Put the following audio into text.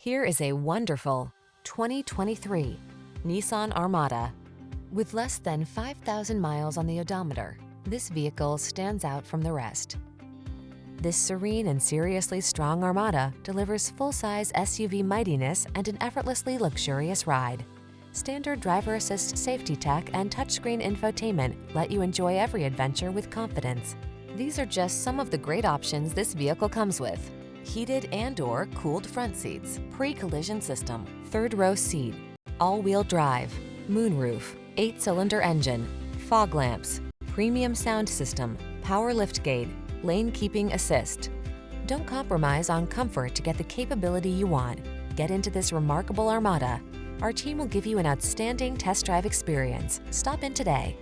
Here is a wonderful 2023 Nissan Armada. With less than 5,000 miles on the odometer, this vehicle stands out from the rest. This serene and seriously strong Armada delivers full-size SUV mightiness and an effortlessly luxurious ride. Standard driver assist safety tech and touchscreen infotainment let you enjoy every adventure with confidence. These are just some of the great options this vehicle comes with: heated and/or cooled front seats, pre-collision system, third-row seat, all-wheel drive, moonroof, 8-cylinder engine, fog lamps, premium sound system, power liftgate, lane keeping assist. Don't compromise on comfort to get the capability you want. Get into this remarkable Armada. Our team will give you an outstanding test drive experience. Stop in today.